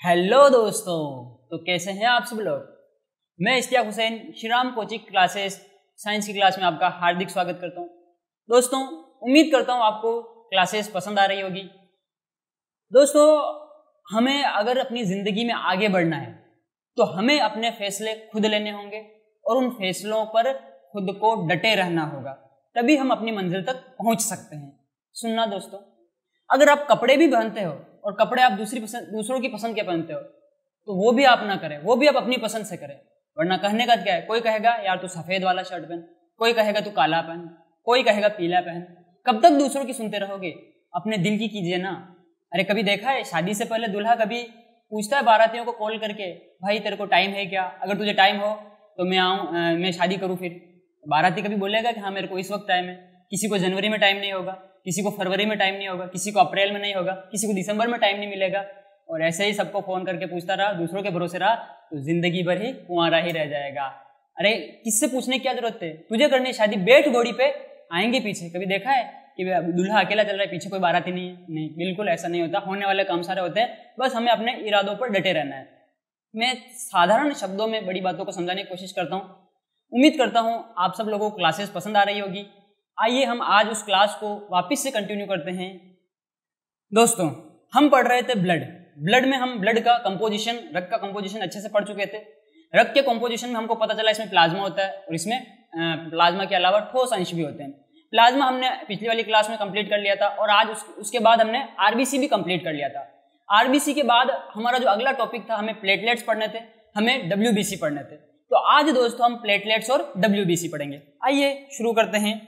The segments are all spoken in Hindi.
हेलो दोस्तों, तो कैसे हैं आप सब लोग। मैं Ishtiyaq Hussain Shriram coaching classes science की क्लास में आपका हार्दिक स्वागत करता हूं। दोस्तों, उम्मीद करता हूं आपको क्लासेस पसंद आ रही होगी। दोस्तों, हमें अगर अपनी ज़िंदगी में आगे बढ़ना है तो हमें अपने फैसले खुद लेने होंगे और उन फैसलों पर खुद को डटे रहना होगा, तभी हम अपनी मंजिल तक पहुंच सकते हैं। सुनना दोस्तों, अगर आप कपड़े भी पहनते हो और कपड़े आप दूसरों की पसंद के पहनते हो तो वो भी आप ना करें, वो भी आप अपनी पसंद से करें। वरना कहने का क्या है, कोई कहेगा यार तू सफेद वाला शर्ट पहन, कोई कहेगा तू काला पहन, कोई कहेगा पीला पहन। कब तक दूसरों की सुनते रहोगे? अपने दिल की कीजिए ना। अरे कभी देखा है शादी से पहले दूल्हा कभी पूछता है बारातियों को कॉल करके, भाई तेरे को टाइम है क्या, अगर तुझे टाइम हो तो मैं आऊँ, मैं शादी करूँ। फिर बाराती कभी बोलेगा कि हाँ मेरे को इस वक्त टाइम है। किसी को जनवरी में टाइम नहीं होगा, किसी को फरवरी में टाइम नहीं होगा, किसी को अप्रैल में नहीं होगा, किसी को दिसंबर में टाइम नहीं मिलेगा। और ऐसे ही सबको फोन करके पूछता रहा, दूसरों के भरोसे रहा तो जिंदगी भर ही कुंवारा ही रह जाएगा। अरे किससे पूछने की क्या जरूरत है, तुझे करनी शादी, बैठ घोड़ी पे, आएंगे पीछे। कभी देखा है कि दूल्हा अकेला चल रहा है, पीछे कोई बाराती नहीं है? नहीं, बिल्कुल ऐसा नहीं होता। होने वाले काम सारे होते हैं, बस हमें अपने इरादों पर डटे रहना है। मैं साधारण शब्दों में बड़ी बातों को समझाने की कोशिश करता हूँ। उम्मीद करता हूँ आप सब लोगों को क्लासेस पसंद आ रही होगी। आइए हम आज उस क्लास को वापस से कंटिन्यू करते हैं। दोस्तों, हम पढ़ रहे थे ब्लड में हम ब्लड का कंपोजिशन, रक्त का कंपोजिशन अच्छे से पढ़ चुके थे। रक्त के कंपोजिशन में हमको पता चला इसमें प्लाज्मा होता है और इसमें प्लाज्मा के अलावा ठोस अंश भी होते हैं। प्लाज्मा हमने पिछली वाली क्लास में कंप्लीट कर लिया था और आज उसके बाद हमने आरबीसी भी कंप्लीट कर लिया था। आरबीसी के बाद हमारा जो अगला टॉपिक था, हमें प्लेटलेट्स पढ़ने थे, हमें डब्ल्यूबीसी पढ़ने थे। तो आज दोस्तों हम प्लेटलेट्स और डब्ल्यूबीसी पढ़ेंगे। आइए शुरू करते हैं।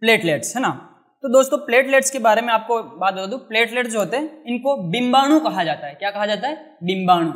प्लेटलेट्स है ना, तो दोस्तों प्लेटलेट्स के बारे में आपको बात बता दूं। प्लेटलेट्स जो होते हैं इनको बिंबाणु कहा जाता है। क्या कहा जाता है? बिंबाणु।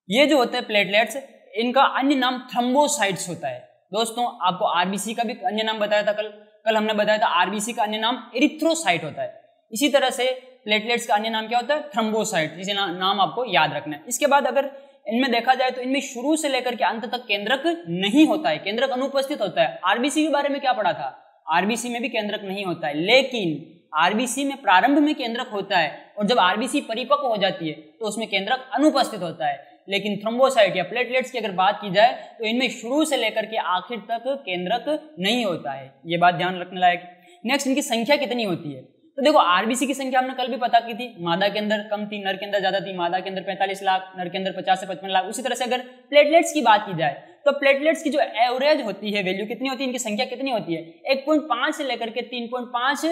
ये जो होते हैं प्लेटलेट्स, इनका अन्य नाम थ्रोम्बोसाइट्स होता है। दोस्तों, आपको आरबीसी का भी अन्य नाम बताया था कल हमने बताया था आरबीसी का अन्य नाम एरिथ्रोसाइट होता है। इसी तरह से प्लेटलेट्स का अन्य नाम क्या होता है? थ्रोम्बोसाइट। इसे नाम आपको याद रखना है। इसके बाद अगर इनमें देखा जाए तो इनमें शुरू से लेकर के अंत तक केंद्रक नहीं होता है, केंद्रक अनुपस्थित होता है। आरबीसी के बारे में क्या पढ़ा था? आरबीसी में भी केंद्रक नहीं होता है, लेकिन आरबीसी में प्रारंभ में केंद्रक होता है और जब आरबीसी परिपक्व हो जाती है तो उसमें केंद्रक अनुपस्थित होता है। लेकिन थ्रोम्बोसाइट या प्लेटलेट्स की अगर बात की जाए तो इनमें शुरू से लेकर के आखिर तक केंद्रक नहीं होता है। ये बात ध्यान रखने लायक। नेक्स्ट, इनकी संख्या कितनी होती है? तो देखो, आरबीसी की संख्या हमने कल भी पता की थी। मादा के अंदर कम थी, नर के अंदर ज्यादा थी। मादा के अंदर 45 लाख, नर के अंदर 50 से 55 लाख। उसी तरह से अगर प्लेटलेट्स की बात की जाए तो प्लेटलेट्स की जो एवरेज होती है, वैल्यू कितनी होती है, इनकी संख्या कितनी होती है? 1.5 से लेकर के 3.5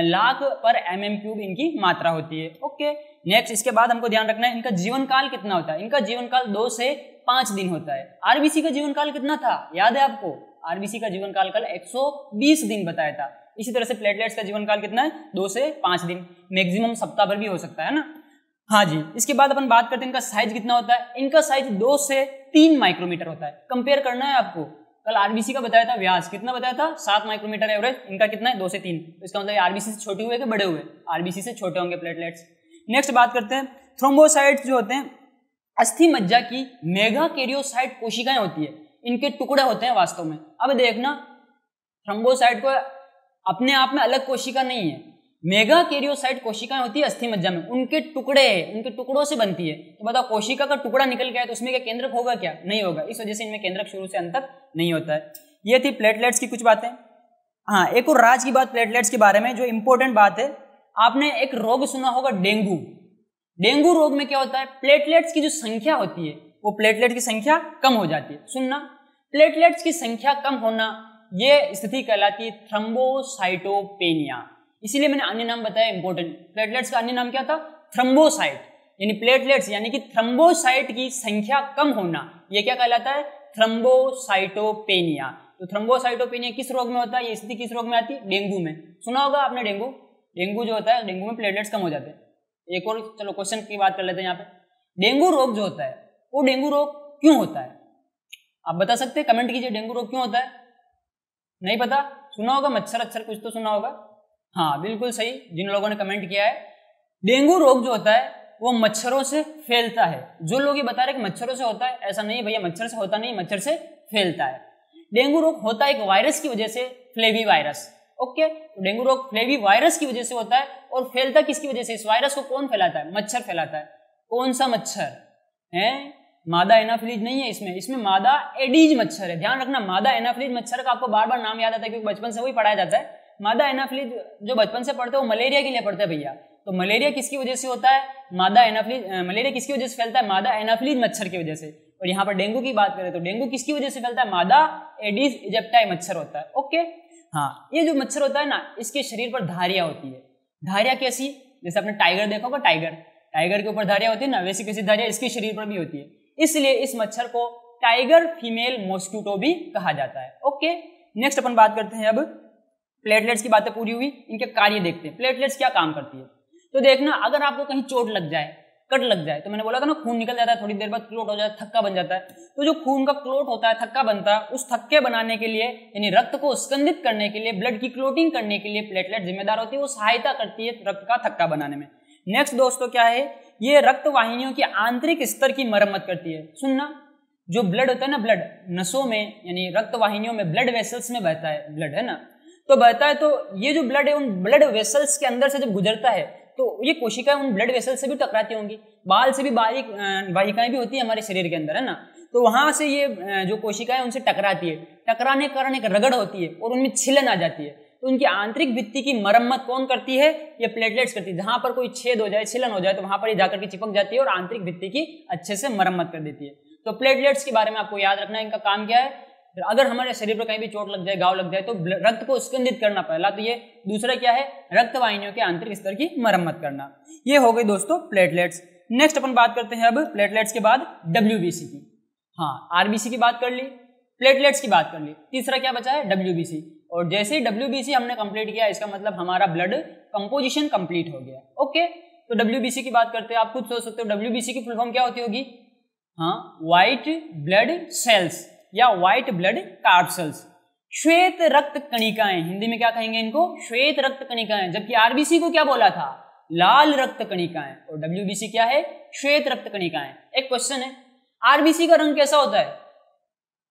लाख पर mm³ इनकी मात्रा होती है। ओके, नेक्स्ट, इसके बाद हमको ध्यान रखना है इनका जीवन काल कितना होता है। इनका जीवन काल 2 से 5 दिन होता है। आरबीसी का जीवन काल कितना था, याद है आपको? आरबीसी का जीवन काल कल 120 दिन बताया था। इसी तरह से प्लेटलेट्स का जीवन काल कितना है? 2 से 5 दिन, मैक्सिमम सप्ताह भर भी हो सकता है ना। हाँ जी, इसके बाद अपन बात करते हैं इनका साइज कितना होता है। इनका साइज 2 से 3 माइक्रोमीटर होता है। कंपेयर करना है आपको। कल आरबीसी का बताया था व्यास, कितना बताया था? 7 माइक्रोमीटर एवरेज। इनका कितना है? 2 से 3। तो इसका मतलब आरबीसी से छोटे हुए कि बड़े हुए? आरबीसी से छोटे होंगे प्लेटलेट्स। नेक्स्ट बात करते हैं, थ्रोम्बोसाइट्स जो होते हैं अस्थि मज्जा की मेगाकैरियोसाइट कोशिकाएं होती है। इनके टुकड़े होते हैं वास्तव में। अब देखना, थ्रोम्बोसाइट को अपने आप में अलग कोशिका नहीं है। मेगाकैरियोसाइट कोशिकाएं होती है अस्थि मज्जा में, उनके टुकड़े, उनके टुकड़ों से बनती है। तो बताओ, कोशिका का टुकड़ा निकल गया है तो उसमें क्या केंद्रक होगा क्या? नहीं होगा। इस वजह से इनमें केंद्रक शुरू से अंत तक नहीं होता है। ये थी प्लेटलेट्स की कुछ बातें। हाँ, एक और राज की बात प्लेटलेट्स के बारे में जो इंपॉर्टेंट बात है, आपने एक रोग सुना होगा, डेंगू। डेंगू रोग में क्या होता है? प्लेटलेट्स की जो संख्या होती है वो प्लेटलेट की संख्या कम हो जाती है। सुनना, प्लेटलेट्स की संख्या कम होना, ये स्थिति कहलाती है थ्रोम्बोसाइटोपेनिया। इसीलिए मैंने अन्य नाम बताया इंपॉर्टेंट। प्लेटलेट्स का अन्य नाम क्या था? थ्रोम्बोसाइट। यानी प्लेटलेट्स यानी कि थ्रोम्बोसाइट की संख्या कम होना, यह क्या कहलाता है? थ्रोम्बोसाइटोपेनिया। तो थ्रोम्बोसाइटोपेनिया किस रोग में होता है? ये स्थिति किस रोग में आती है? डेंगू में। सुना होगा आपने डेंगू। डेंगू जो होता है, डेंगू में प्लेटलेट्स कम हो जाते हैं। एक और चलो क्वेश्चन की बात कर लेते हैं यहाँ पे। डेंगू रोग जो होता है वो डेंगू रोग क्यों होता है? आप बता सकते हैं? कमेंट कीजिए, डेंगू रोग क्यों होता है? नहीं पता? सुना होगा मच्छर अक्षर कुछ तो सुना होगा। हाँ बिल्कुल सही, जिन लोगों ने कमेंट किया है। डेंगू रोग जो होता है वो मच्छरों से फैलता है। जो लोग ये बता रहे कि मच्छरों से होता है, ऐसा नहीं है भैया, मच्छर से होता नहीं, मच्छर से फैलता है। डेंगू रोग होता है एक वायरस की वजह से, फ्लेवी वायरस। ओके, तो डेंगू रोग फ्लेवी वायरस की वजह से होता है और फैलता किसकी वजह से, इस वायरस को कौन फैलाता है, मच्छर फैलाता है। कौन सा मच्छर है, मादा एनाफिलीज नहीं है इसमें मादा एडीज मच्छर है। ध्यान रखना, मादा एनाफिलीज मच्छर का आपको बार बार नाम याद आता है क्योंकि बचपन से वही पढ़ाया जाता है। मादा एनाफिलीज जो बचपन से पढ़ते हैं वो मलेरिया के लिए पढ़ते हैं भैया। तो मलेरिया किसकी वजह से होता है, मादा एनाफिलीज, मलेरिया किसकी वजह से फैलता है, मादा एनाफिलीज मच्छर की वजह से। और यहाँ पर डेंगू की बात करें तो डेंगू किसकी वजह से फैलता है, मादा एडीज इजिप्टाई मच्छर होता है। ओके, हाँ, ये जो मच्छर होता है ना, इसके शरीर पर धारियां होती है। धारियां कैसी, जैसे आपने टाइगर देखा होगा, टाइगर के ऊपर धारियां होती है ना, वैसी कैसी धारियां इसके शरीर पर भी होती है। इसलिए इस मच्छर को टाइगर फीमेल मॉस्किटो भी कहा जाता है। ओके, नेक्स्ट अपन बात करते हैं अब प्लेटलेट्स की बातें पूरी हुई, इनके कार्य देखते हैं। प्लेटलेट्स क्या काम करती है, तो देखना, अगर आपको कहीं चोट लग जाए, कट लग जाए, तो मैंने बोला था ना खून निकल जाता है, थोड़ी देर बाद क्लोट हो जाता है, थक्का बन जाता है। तो जो खून का क्लोट होता है, थक्का बनता है, उस थक्के बनाने के लिए यानी रक्त को स्कंदित करने के लिए, ब्लड की क्लोटिंग करने के लिए प्लेटलेट जिम्मेदार होती है, वो सहायता करती है रक्त का थक्का बनाने में। नेक्स्ट दोस्तों क्या है, ये रक्त वाहिनियों की आंतरिक स्तर की मरम्मत करती है। सुनना, जो ब्लड होता है ना, ब्लड नसों में यानी रक्त वाहिनियों में, ब्लड वेसल्स में बहता है ब्लड, है ना, तो बहता है, तो ये जो ब्लड है उन ब्लड वेसल्स के अंदर से जब गुजरता है तो ये कोशिकाएं उन ब्लड वेसल से भी टकराती होंगी, बाल से भी बारीक वाहिकाएं भी होती है हमारे शरीर के अंदर, है ना, तो वहां से ये जो कोशिकाएं उनसे टकराती है, टकराने के कारण एक रगड़ होती है और उनमें छिलन आ जाती है। तो उनकी आंतरिक भित्ति की मरम्मत कौन करती है, ये प्लेटलेट्स करती है। जहां पर कोई छेद हो जाए, छिलन हो जाए, तो वहां पर ये जाकर के चिपक जाती है और आंतरिक भित्ति की अच्छे से मरम्मत कर देती है। तो प्लेटलेट्स के बारे में आपको याद रखना है, इनका काम क्या है, अगर हमारे शरीर पर कहीं भी चोट लग जाए, घाव लग जाए, तो रक्त को स्कंदित करना पहला, तो ये दूसरा क्या है, रक्त वाहिनियों के आंतरिक स्तर की मरम्मत करना। ये हो गई दोस्तों प्लेटलेट्स। नेक्स्ट अपन बात करते हैं अब प्लेटलेट्स के बाद डब्ल्यूबीसी की। हाँ, आरबीसी की बात कर ली, प्लेटलेट्स की बात कर ली, तीसरा क्या बचा है, डब्ल्यूबीसी। और जैसे ही डब्ल्यूबीसी हमने कंप्लीट किया, इसका मतलब हमारा ब्लड कंपोजिशन कंप्लीट हो गया। ओके, तो डब्ल्यूबीसी की बात करते हैं, आप खुद सोच सकते हो डब्ल्यूबीसी की फुल फॉर्म क्या होती होगी, हाँ, व्हाइट ब्लड सेल्स या व्हाइट ब्लड कार्पसेल्स, श्वेत रक्त कणिकाएं, हिंदी में क्या कहेंगे इनको, श्वेत रक्त कणिकाएं। जबकि आरबीसी को क्या बोला था, लाल रक्त कणिकाएं, और डब्ल्यूबीसी क्या है, श्वेत रक्त कणिकाएं। एक क्वेश्चन है, आरबीसी का रंग कैसा होता है,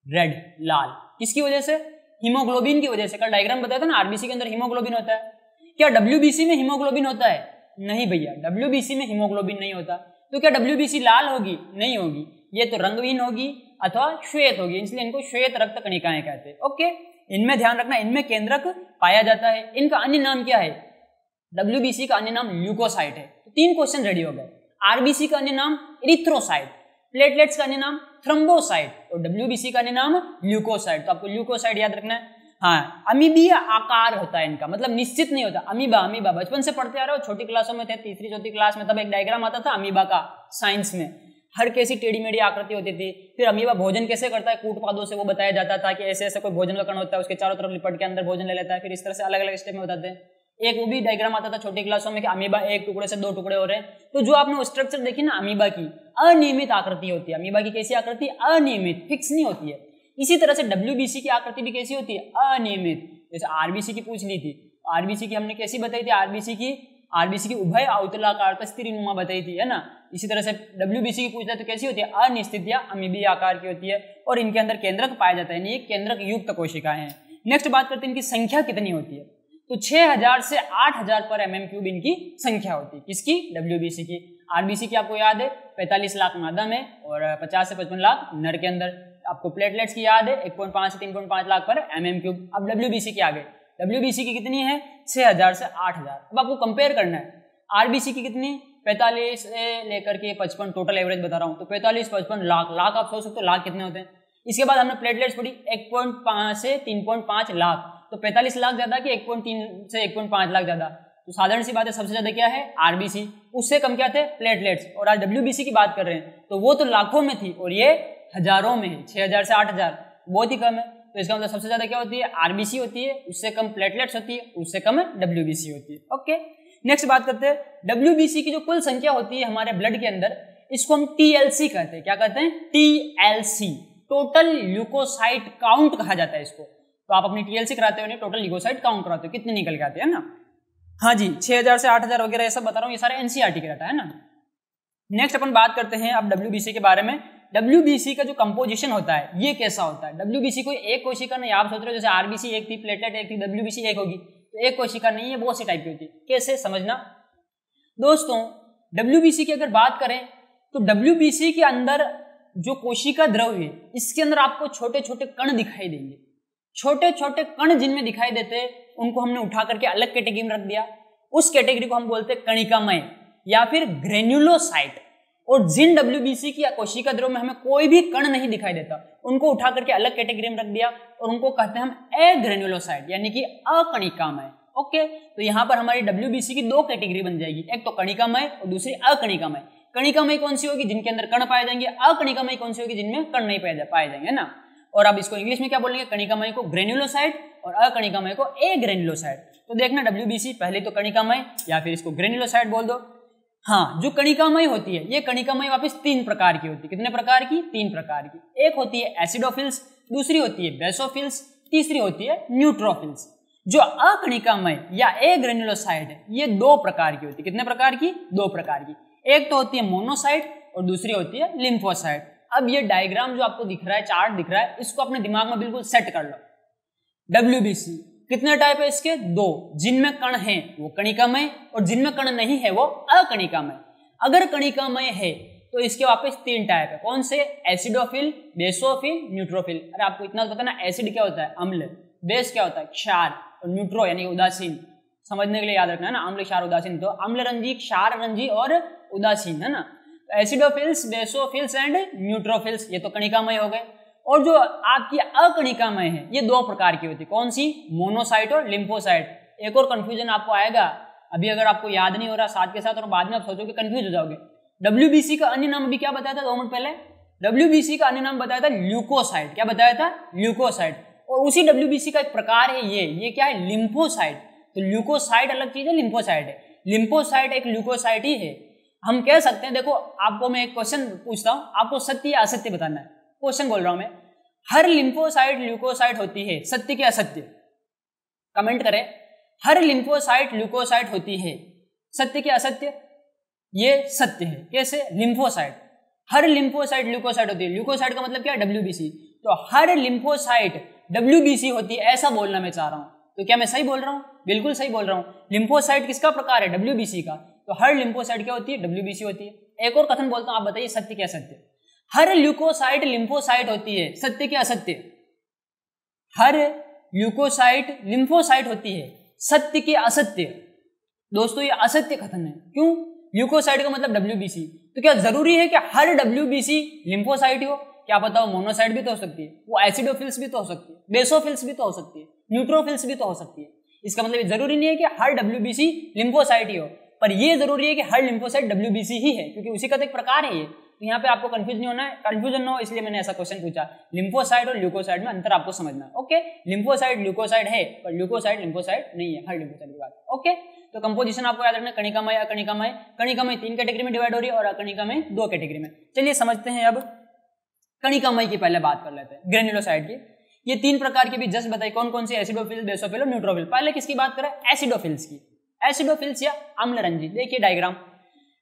रेड, लाल, किसकी वजह से, हीमोग्लोबिन की वजह से। कल डायग्राम बताया था ना, आरबीसी के अंदर हीमोग्लोबिन होता है। क्या डब्ल्यूबीसी में हीमोग्लोबिन होता है, नहीं भैया, डब्ल्यूबीसी में हीमोग्लोबिन नहीं होता। तो क्या डब्ल्यूबीसी लाल होगी, नहीं होगी, ये तो रंगहीन होगी अथवा श्वेत होगी, इसलिए इनको श्वेत रक्त कणिकाएं कहते हैं। ओके, इनमें ध्यान रखना, इनमें केंद्रक पाया जाता है। इनका अन्य नाम क्या है, डब्ल्यूबीसी का अन्य नाम ल्यूकोसाइट है। तो 3 क्वेश्चन रेडी हो गए। आरबीसी का अन्य नाम इरिथ्रोसाइट, प्लेटलेट्स का अन्य नाम थ्रोम्बोसाइट और डब्ल्यूबीसी का अन्य नाम ल्यूकोसाइट। तो आपको ल्यूकोसाइट याद रखना है। हाँ, अमीबीय आकार होता है इनका, मतलब निश्चित नहीं होता। अमीबा बचपन से पढ़ते आ रहे हो, छोटी क्लासों में थे, तीसरी चौथी क्लास में, तब एक डायग्राम आता था अमीबा का साइंस में, हर कैसी टेढ़ी मेढ़ी आकृति होती थी। फिर अमीबा भोजन कैसे करता है, कूट पादों से वो बताया जाता था कि ऐसे ऐसे कोई भोजन का कण होता है, उसके चारों तरफ लिपट के अंदर भोजन ले लेता है। फिर इस तरह से अलग अलग स्टेप में बताते हैं। एक वो भी डायग्राम आता था छोटी क्लासों में कि अमीबा एक टुकड़े से 2 टुकड़े हो रहे हैं। तो जो आपने वो स्ट्रक्चर देखी ना अमीबा की, अनियमित आकृति होती है। अमीबा की कैसी आकृति, अनियमित, फिक्स नहीं होती है। इसी तरह से डब्ल्यूबीसी की आकृति भी कैसी होती है, अनियमित। जैसे आरबीसी की पूछ ली थी, आरबीसी की हमने कैसी बताई थी, आरबीसी की उभय अवतलाकार स्थिरीनुमा बताई थी, है ना। इसी तरह से डब्ल्यूबीसी की पूछता है तो कैसी होती है, अनिश्चित या अमीबीय आकार की होती है और इनके अंदर केंद्रक पाया जाता है, ये केंद्रक युक्त कोशिकाएं हैं। नेक्स्ट बात करते हैं इनकी संख्या कितनी होती है, तो 6000 से 8000 पर mm³ इनकी संख्या होती है। किसकी, डब्ल्यूबीसी की। आरबीसी की आपको याद है 45 लाख मादा में और 50 से 55 लाख नर के अंदर। आपको प्लेटलेट्स की याद है 1.5 से 3.5 लाख पर mm³। अब डब्ल्यूबीसी की आ गई, डब्ल्यूबीसी की कितनी है, 6000 से 8000। अब आपको कंपेयर करना है, आरबीसी की कितनी, 45 से लेकर के 55, टोटल एवरेज बता रहा हूँ, तो 45-55 लाख आप सोच सकते हो लाख कितने होते हैं। इसके बाद हमने प्लेटलेट्स पढ़ी 1.5 से 3.5 लाख, तो 45 लाख ज्यादा कि 1.3 से 1.5 लाख ज्यादा। तो साधारण सी बात है, सबसे ज्यादा क्या है, आरबीसी, उससे कम क्या थे, प्लेटलेट्स। और आज डब्ल्यूबीसी की बात कर रहे हैं तो वो तो लाखों में थी और ये हजारों में है, 6000 से 8000, बहुत ही कम है। तो इसका मतलब सबसे ज्यादा क्या होती है, आरबीसी होती है, उससे कम प्लेटलेट्स होती है, उससे कम डब्ल्यूबीसी होती है। ओके, नेक्स्ट बात करते हैं, डब्ल्यूबीसी की जो कुल संख्या होती है हमारे ब्लड के अंदर, इसको हम टीएलसी कहते हैं। क्या कहते हैं, टीएलसी, टोटल ल्यूकोसाइट काउंट कहा जाता है इसको। तो आप अपनी टीएलसी कराते हो, टोटल ल्यूकोसाइट काउंट कराते हो, कितने निकल के आते हैं ना। हाँ जी, 6000 से 8000 वगैरह ये सब बता रहा हूँ, ये सारे एनसीईआरटी के रहता है ना। नेक्स्ट अपन बात करते हैं अब डब्ल्यूबीसी के बारे में। डब्ल्यूबीसी का जो कंपोजिशन होता है ये कैसा होता है। डब्ल्यूबीसी कोई एक कोशिका नहीं, आप सोच रहे हो जैसे आरबीसी एक थी, प्लेटलेट एक थी, डब्ल्यूबीसी एक होगी, तो एक कोशिका नहीं है, बहुत सी टाइप की होती है। कैसे समझना दोस्तों, WBC की अगर बात करें तो WBC के अंदर जो कोशिका द्रव है इसके अंदर आपको छोटे छोटे कण दिखाई देंगे। छोटे छोटे कण जिनमें दिखाई देते हैं उनको हमने उठा करके अलग कैटेगरी में रख दिया। उस कैटेगरी को हम बोलते हैं कणिकामय या फिर ग्रेन्युलोसाइट। और जिन WBC की कोशिका द्रव में हमें कोई भी कण नहीं दिखाई देता उनको उठा करके अलग कैटेगरी में रख दिया और उनको कहते हैं हम एग्रेन्युलोसाइट यानी कि अकणिकामय। ओके, तो यहाँ पर हमारी WBC की दो कैटेगरी बन जाएगी, एक तो कणिकामय और दूसरी अकणिकामय। कणिकामय कौन सी होगी? जिनके अंदर कण पाए जाएंगे। अकणिकामय कौन सी होगी? जिनमें कण नहीं पाए जाएंगे ना। और अब इसको इंग्लिश में क्या बोलेंगे? कणिकामय को ग्रेन्युलोसाइट और अकणिकामय को एग्रेन्युलोसाइट। तो देखना WBC पहले तो कणिकामय या फिर इसको ग्रेन्युलोसाइट बोल दो। हाँ, जो कणिकामय होती है ये कणिकामय वापस 3 प्रकार की होती है। कितने प्रकार की? 3 प्रकार की। एक होती है एसिडोफिल्स, दूसरी होती है बेसोफिल्स, तीसरी होती है न्यूट्रोफिल्स। जो अकणिकामय या एग्रेन्युलोसाइट है ये 2 प्रकार की होती है। कितने प्रकार की? 2 प्रकार की। एक तो होती है मोनोसाइट और दूसरी होती है लिम्फोसाइट। अब ये डायग्राम जो आपको दिख रहा है, चार्ट दिख रहा है, इसको अपने दिमाग में बिल्कुल सेट कर लो। WBC कितने टाइप है इसके? 2। जिनमें कण है वो कणिकामय और जिनमें कण नहीं है वो अकणिकामय। अगर कणिकामय है तो इसके वापस 3 टाइप है। कौन से? Acidophil, basophil, neutrophil. अरे आपको इतना पता ना, एसिड क्या होता है? अम्ल। बेस क्या होता है? क्षार। और न्यूट्रो यानी उदासीन। समझने के लिए याद रखना है ना, अम्ल, क्षार, उदासीन। तो अम्लरंजी, क्षाररंजी और उदासीन है ना। एसिडोफिल्स, बेसोफिल्स एंड न्यूट्रोफिल्स ये तो कणिकामय हो गए। और जो आपकी अकणिकामय है ये 2 प्रकार की होती है। कौन सी? मोनोसाइट और लिम्फोसाइट। एक और कंफ्यूजन आपको आएगा, अभी अगर आपको याद नहीं हो रहा साथ के साथ और बाद में आप सोचोगे कंफ्यूज हो जाओगे। WBC का अन्य नाम अभी क्या बताया था 2 मिनट पहले? WBC का अन्य नाम बताया था ल्यूकोसाइट। क्या बताया था? ल्यूकोसाइट। और उसी WBC का एक प्रकार है ये क्या है? लिम्फोसाइट। तो ल्यूकोसाइट अलग चीज है, लिम्फोसाइट है। लिम्फोसाइट एक ल्यूकोसाइट ही है। हम कह सकते हैं, देखो आपको मैं एक क्वेश्चन पूछता हूं, आपको सत्य या असत्य बताना है। क्वेश्चन बोल रहा हूं मैं, हर लिम्फोसाइट ल्यूकोसाइट होती है, सत्य क्या असत्य? कमेंट करें। हर लिम्फोसाइट ल्यूकोसाइट होती है, सत्य क्या असत्य? ये सत्य है। कैसे? लिम्फोसाइट, हर लिम्फोसाइट ल्यूकोसाइट होती है। ल्यूकोसाइट का मतलब क्या? WBC। तो हर लिम्फोसाइट WBC होती है, ऐसा बोलना मैं चाह रहा हूं। तो क्या मैं सही बोल रहा हूं? बिल्कुल सही बोल रहा हूं। लिम्फोसाइट किसका प्रकार है? WBC का। तो हर लिम्फोसाइट क्या होती है? WBC होती है। एक और कथन बोलता हूं, आप बताइए सत्य क्या असत्य? हर ल्यूकोसाइट लिम्फोसाइट होती है, सत्य क्या असत्य? हर ल्यूकोसाइट लिम्फोसाइट होती है, सत्य क्या असत्य? दोस्तों ये असत्य कथन है। क्यों? ल्यूकोसाइट का मतलब WBC। तो क्या जरूरी है कि हर WBC लिम्फोसाइट ही हो? क्या पता हो मोनोसाइट भी तो हो सकती है, वो एसिडोफिल्स भी तो हो सकती है, बेसोफिल्स भी तो हो सकती है, न्यूट्रोफिल्स भी तो हो सकती है। इसका मतलब जरूरी नहीं है कि हर WBC लिम्फोसाइट ही हो, पर यह जरूरी है कि हर लिम्फोसाइट WBC ही है, क्योंकि उसी का तो एक प्रकार है ये। तो यहाँ पे आपको कंफ्यूज नहीं होना है, कंफ्यूजन ना हो इसलिए मैंने ऐसा क्वेश्चन पूछा। लिम्फोसाइट और ल्यूकोसाइट में अंतर आपको समझना है। ओके, लिम्फोसाइट ल्यूकोसाइट है पर ल्यूकोसाइट लिम्फोसाइट नहीं है, हर लिम्फोसाइट की बात। ओके, तो कंपोजिशन आपको याद रखना, कणिकामय, अकणिकामय। कणिकामय 3 कैटेगरी में डिवाइड हो रही है और अकणिकामय 2 कैटेगरी में। चलिए समझते हैं अब कणिकामय की पहले बात कर लेते हैं, ग्रेन्युलोसाइट की। ये 3 प्रकार की भी जस्ट बताइए, कौन कौन सी? एसिडोफिल, बेसोफिल और न्यूट्रोफिल। पहले किसकी बात करें? एसिडोफिल्स की। एसिडोफिल्स या अम्लरंजी। देखिए डायग्राम,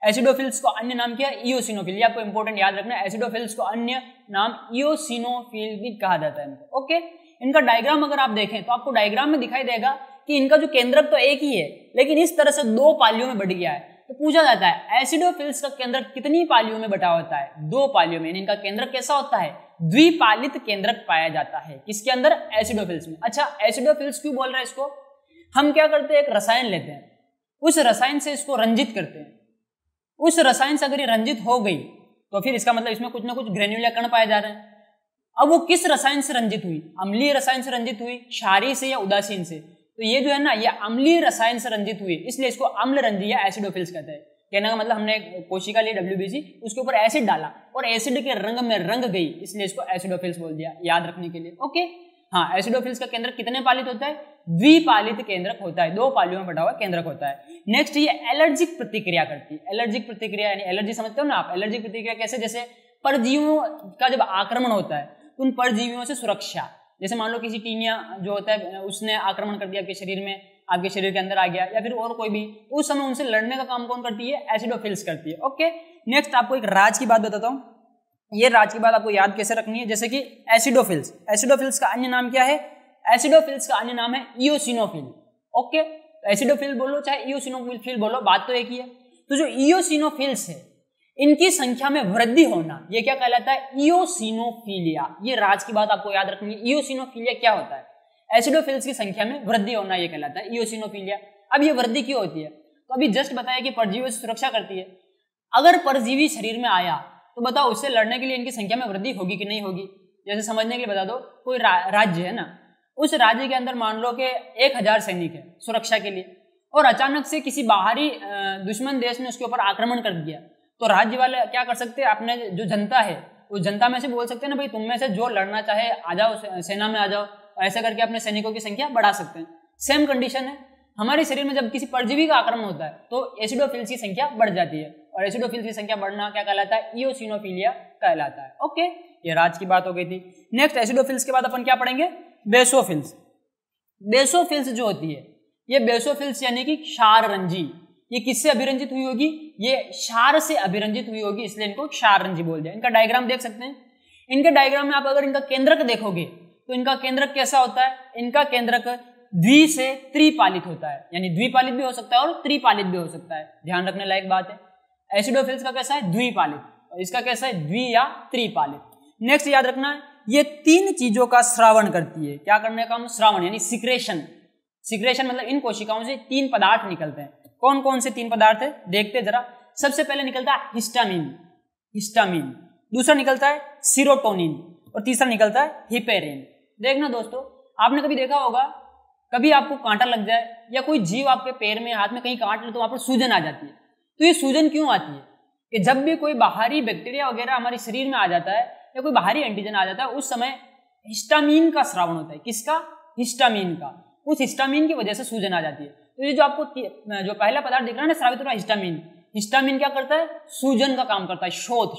एसिडोफिल्स को अन्य नाम क्या है? इओसिनोफिल। ये आपको इंपॉर्टेंट याद रखना है, एसिडोफिल्स को अन्य नाम इओसिनोफिल भी कहा जाता है इनको। ओके, इनका डायग्राम अगर आप देखें तो आपको डायग्राम में दिखाई देगा कि इनका जो केंद्रक तो एक ही है, लेकिन इस तरह से 2 पालियों में बढ़ गया है। तो पूछा जाता है एसिडोफिल्स का केंद्रक कितनी पालियों में बटा होता है? 2 पालियों में। इनका केंद्रक कैसा होता है? द्विपालित केंद्रक पाया जाता है। किसके अंदर? एसिडोफिल्स में। अच्छा, एसिडोफिल्स क्यों बोल रहे हैं इसको? हम क्या करते हैं, एक रसायन लेते हैं, उस रसायन से इसको रंजित करते हैं। उस रसायन से अगर ये रंजित हो गई तो फिर इसका मतलब इसमें कुछ ना कुछ ग्रेन्युलर कण पाए जा रहे हैं। अब वो किस रसायन से रंजित हुई? अम्लीय रसायन से रंजित हुई, क्षारीय से या उदासीन से? तो ये जो है ना, ये अम्लीय रसायन से रंजित हुई, इसलिए इसको अम्लरंजी या एसिडोफिल्स कहते हैं। कहने का मतलब हमने कोशिका ली WBC, उसके ऊपर एसिड डाला और एसिड के रंग में रंग गई, इसलिए इसको एसिडोफिल्स बोल दिया, याद रखने के लिए। ओके, हाँ, एसिडोफिल्स का केंद्रक कितने पालित होता है? द्विपालित केंद्रक होता है, 2 पालियों में बटा हुआ केंद्रक होता है। नेक्स्ट, ये एलर्जिक प्रतिक्रिया करती है। एलर्जिक प्रतिक्रिया यानी एलर्जी समझते हो ना आप? एलर्जिक प्रतिक्रिया कैसे? जैसे परजीवियों का जब आक्रमण होता है तो उन परजीवियों से सुरक्षा, जैसे मान लो किसी टीनिया जो होता है उसने आक्रमण कर दिया आपके शरीर में, आपके शरीर के अंदर आ गया, या फिर और कोई भी, तो उस समय उनसे लड़ने का काम कौन करती है? एसिडोफिल्स करती है। ओके, नेक्स्ट आपको एक राज की बात बताता हूँ। ये राज की बात आपको याद कैसे रखनी है, जैसे कि एसिडोफिल्स। एसिडोफिल्स का अन्य नाम क्या है? एसिडोफिल्स का अन्य नाम है इओसिनोफिल। ओके, एसिडोफिल बोलो चाहे इयोसिनोफिल बोलो, बात तो एक ही है। तो जो इयोसिनोफिल्स है इनकी संख्या में वृद्धि होना, ये क्या कहलाता है? इयोसिनोफिलिया। ये राज की बात आपको याद रखनी है। इयोसिनोफिलिया क्या होता है? एसिडोफिल्स की संख्या में वृद्धि होना, ये कहलाता है इयोसिनोफिलिया। अब ये वृद्धि क्यों होती है? तो अभी जस्ट बताया कि परजीवियों से सुरक्षा करती है। अगर परजीवी शरीर में आया तो बताओ उससे लड़ने के लिए इनकी संख्या में वृद्धि होगी कि नहीं होगी? जैसे समझने के लिए बता दो, कोई राज्य है ना, उस राज्य के अंदर मान लो कि 1000 सैनिक है सुरक्षा के लिए, और अचानक से किसी बाहरी दुश्मन देश ने उसके ऊपर आक्रमण कर दिया, तो राज्य वाले क्या कर सकते हैं? अपने जो जनता है उस जनता में से बोल सकते हैं ना, भाई तुम में से जो लड़ना चाहे आ जाओ, सेना में आ जाओ। ऐसा करके अपने सैनिकों की संख्या बढ़ा सकते हैं। सेम कंडीशन है हमारे शरीर में, जब किसी परजीवी का आक्रमण होता है तो एसिडोफिल्स की संख्या बढ़ जाती है, और एसिडोफिल्स की संख्या बढ़ना क्या कहलाता है? इयोसिनोफिलिया कहलाता है। ओके, ये राज की बात हो गई थी। नेक्स्ट एसिडोफिल्स के बाद अपन क्या पढ़ेंगे? बेसोफिल्स। बेसोफिल्स जो होती है, ये बेसोफिल्स यानी कि क्षाररंजी, ये किससे अभिरंजित हुई होगी? ये क्षार से अभिरंजित हुई होगी, इसलिए इनको क्षाररंजी बोल दिया। इनका डायग्राम देख सकते हैं। इनके डायग्राम में आप अगर इनका केंद्रक देखोगे तो इनका केंद्रक कैसा होता है? इनका केंद्रक द्वि से त्रिपालित होता है, यानी द्विपालित भी हो सकता है और त्रिपालित भी हो सकता है। ध्यान रखने लायक बात है। एसिडोफिल्स का कैसा है? द्विपालित, और इसका कैसा है? द्वि या त्रिपालित। नेक्स्ट याद रखना, ये 3 चीजों का श्रावण करती है। क्या करने का? हम श्रावण यानी सिक्रेशन। सिक्रेशन मतलब इन कोशिकाओं से 3 पदार्थ निकलते हैं। कौन कौन से 3 पदार्थ है देखते जरा। सबसे पहले निकलता है हिस्टामिन, हिस्टामिन। दूसरा निकलता है सीरोटोनिन, और तीसरा निकलता है हिपेरिन। देखना दोस्तों, आपने कभी देखा होगा, कभी आपको कांटा लग जाए या कोई जीव आपके पैर में हाथ में कहीं काट ले तो वहां पर सूजन आ जाती है। तो ये सूजन क्यों आती है? कि जब भी कोई बाहरी बैक्टीरिया वगैरह हमारे शरीर में आ जाता है या कोई बाहरी एंटीजन आ जाता है, उस समय हिस्टामिन का स्रावण होता है। किसका? हिस्टामिन का। उस हिस्टामिन की वजह से सूजन आ जाती है। तो ये जो आपको जो पहला पदार्थ दिख रहा है ना, स्रावित हो रहा है हिस्टामिन। हिस्टामिन क्या करता है? सूजन का काम करता है। शोथ,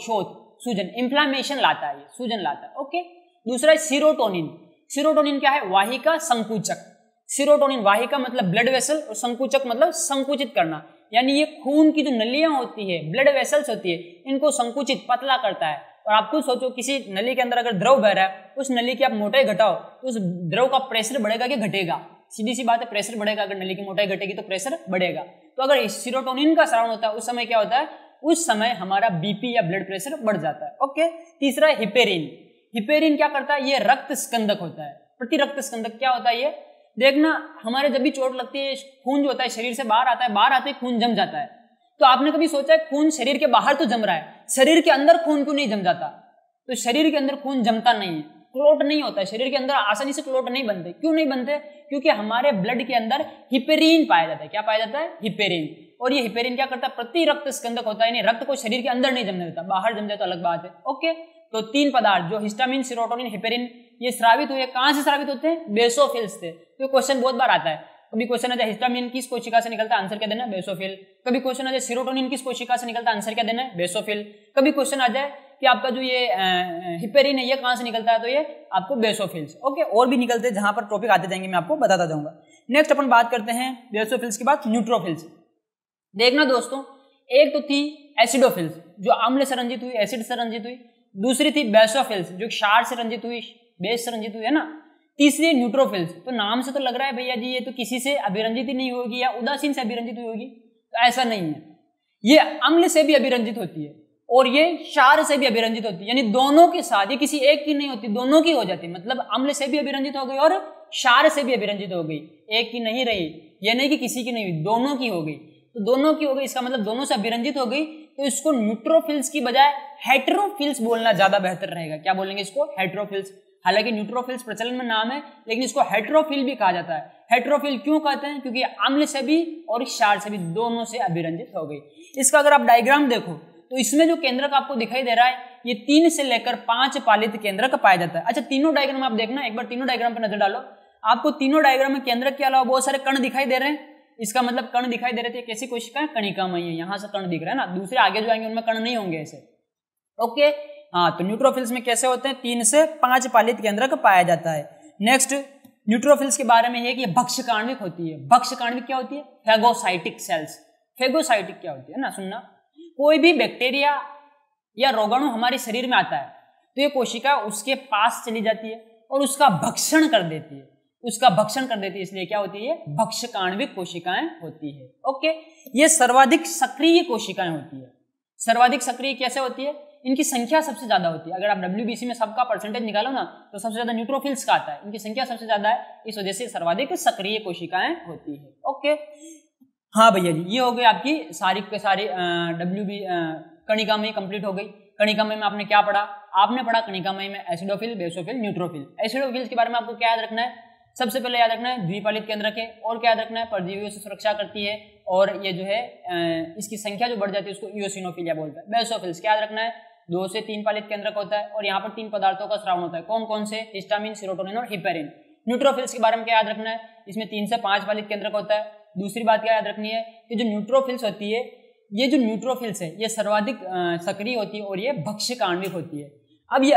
सूजन, इन्फ्लामेशन लाता है, ये सूजन लाता है। ओके। दूसरा है सीरोटोनिन। सीरोटोनिन क्या है? वाहिका संकुचक। सीरोटोनिन वाहिका मतलब ब्लड वेसल, और संकुचक मतलब संकुचित करना, यानी ये खून की जो नलियां होती है, ब्लड वेसल्स होती है, इनको संकुचित, पतला करता है। और आप खुद सोचो, किसी नली के अंदर अगर द्रव बह रहा है, उस नली की आप मोटाई घटाओ तो उस द्रव का प्रेशर बढ़ेगा कि घटेगा? सीधी सी बात है, प्रेशर बढ़ेगा। अगर नली की मोटाई घटेगी तो प्रेशर बढ़ेगा। तो अगर सीरोटोनिन का स्रावण होता है उस समय क्या होता है? उस समय हमारा बीपी या ब्लड प्रेशर बढ़ जाता है। ओके। तीसरा है हिपेरिन। हिपेरिन क्या करता है? ये रक्त स्कंदक होता है। प्रतिरक्त स्कंदक क्या होता है ये? देखना, हमारे जब भी चोट लगती है, खून जो होता है शरीर से बाहर आता है, बाहर आते ही खून जम जाता है। तो आपने कभी सोचा है खून शरीर के बाहर तो जम रहा है, शरीर के अंदर खून क्यों नहीं जम जाता? तो शरीर के अंदर खून जमता नहीं है, क्लोट नहीं होता है शरीर के अंदर, आसानी से क्लोट नहीं बनते। क्यों नहीं बनते? क्योंकि हमारे ब्लड के अंदर हिपेरिन पाया जाता है। क्या पाया जाता है? हिपेरिन। और ये हिपेरिन क्या करता है? प्रतिरक्त स्कंदक होता है, यानी रक्त को शरीर के अंदर नहीं जमने देता, बाहर जम जाए तो अलग बात है। ओके। तो 3 पदार्थ जो हिस्टामिन, सीरोटोनिन, हिपेरिन, ये स्रावित हुए। कहां से स्रावित होते हैं? बेसोफिल्स से। तो क्वेश्चन बहुत बार आता है। कभी क्वेश्चन आ जाए हिस्टामिन किस कोशिका से निकलता है, आंसर क्या देना है? बेसोफिल। कभी क्वेश्चन आ जाए सीरोटोनिन किस कोशिका से निकलता है, आंसर क्या देना है? बेसोफिल। कभी क्वेश्चन आ जाए कि आपका जो ये हिपेरिन है ये कहां से निकलता है, तो ये आपको बेसोफिल्स। ओके। और भी निकलते हैं, जहां पर टॉपिक आते जाएंगे मैं आपको बताता जाऊंगा। नेक्स्ट अपन बात करते हैं बेसोफिल्स के बाद न्यूट्रोफिल्स। देखना दोस्तों, एक तो थी एसिडोफिल्स जो अम्ल से रंजित हुई, एसिड से रंजित हुई। दूसरी थी बेसोफिल्स जो क्षार से रंजित हुई, बेस से रंजित हुई, है ना। तीसरी न्यूट्रोफिल्स। तो नाम से तो लग रहा है भैया जी ये तो किसी से अभिरंजित ही नहीं होगी या उदासीन से अभिरंजित हुई होगी, तो ऐसा नहीं है। ये अम्ल से भी अभिरंजित होती है और ये क्षार से भी अभिरंजित होती है, यानी दोनों के साथ, ये किसी एक की नहीं होती, दोनों की हो जाती है। मतलब अम्ल से भी अभिरंजित हो गई और क्षार से भी अभिरंजित हो गई, एक की नहीं रही। ये नहीं कि किसी की नहीं हुई, दोनों की हो गई। तो दोनों की हो गई, इसका मतलब दोनों से अभिरंजित हो गई। तो इसको न्यूट्रोफिल्स की बजाय हेटेरोफिल्स बोलना ज्यादा बेहतर रहेगा। क्या बोलेंगे इसको? हेटेरोफिल्स। हालांकि न्यूट्रोफिल्स प्रचलन में नाम है, लेकिन इसको हेटेरोफिल भी कहा जाता है। हेटेरोफिल क्यों कहते हैं? क्योंकि अम्ल से भी और क्षार से भी दोनों से अभिरंजित हो गई। इसका अगर आप डायग्राम देखो तो इसमें जो केंद्रक आपको दिखाई दे रहा है ये 3 से लेकर 5 पालित केंद्रक पाया जाता है। अच्छा, तीनों डायग्राम आप देखना, एक बार तीनों डायग्राम पर नजर डालो। आपको तीनों डायग्राम में केंद्रक के अलावा बहुत सारे कण दिखाई दे रहे हैं। इसका मतलब कण दिखाई दे रहे थे, कैसी कोशिका? कणिकामयी है। यहां से कण दिख रहा है ना, दूसरे आगे जो आएंगे उनमें कण नहीं होंगे ऐसे। ओके। हाँ, तो न्यूट्रोफिल्स में कैसे होते हैं? 3 से 5 पालित केंद्रक पाया जाता है। नेक्स्ट न्यूट्रोफिल्स के बारे में है कि ये भक्षकाण्विक होती है। भक्षकाण्विक क्या होती है? Phagocytic sales. फेगोसाइटिक क्या होती है ना, सुनना। कोई भी बैक्टीरिया या रोगाणु हमारे शरीर में आता है तो ये कोशिका उसके पास चली जाती है और उसका भक्षण कर देती है। उसका भक्षण कर देती है, इसलिए क्या होती है, भक्षकाण्विक कोशिकाएं होती है। ओके, ये सर्वाधिक सक्रिय कोशिकाएं होती है। सर्वाधिक सक्रिय कैसे होती है, इनकी संख्या सबसे ज्यादा होती है। अगर आप WBC में सबका परसेंटेज निकालो ना तो सबसे ज्यादा न्यूट्रोफिल्स का आता है, इनकी संख्या सबसे ज्यादा है, इस वजह से सर्वाधिक सक्रिय कोशिकाएं होती है। ओके, हाँ भैया जी, ये हो गई आपकी सारी के सारी कणिकामयी कंप्लीट हो गई। कणिकामयी में आपने क्या पढ़ा, आपने पढ़ा कणिकामयी में एसिडोफिल, बेसोफिल, न्यूट्रोफिल। एसिडोफिल के बारे में आपको क्या याद रखना है, सबसे पहले याद रखना है द्विपालित केंद्रक है, और क्या याद रखना है, परजीवियों से सुरक्षा करती है, और ये जो है इसकी संख्या जो बढ़ जाती है उसको इओसिनोफिलिया बोलते हैं। बेसोफिल्स क्या याद रखना है, 2 से 3 पालित केंद्रक होता है, और यहाँ पर 3 पदार्थों का स्रावन होता है। कौन कौन से, हिस्टामिन, सेरोटोनिन और हिपेरिन। न्यूट्रोफिल्स के बारे में क्या याद रखना है, इसमें 3 से 5 पालित केंद्रक होता है। दूसरी बात क्या याद रखनी है कि जो न्यूट्रोफिल्स होती है, ये जो न्यूट्रोफिल्स है ये सर्वाधिक सक्रिय होती है और ये भक्षकाण्विक होती है। अब ये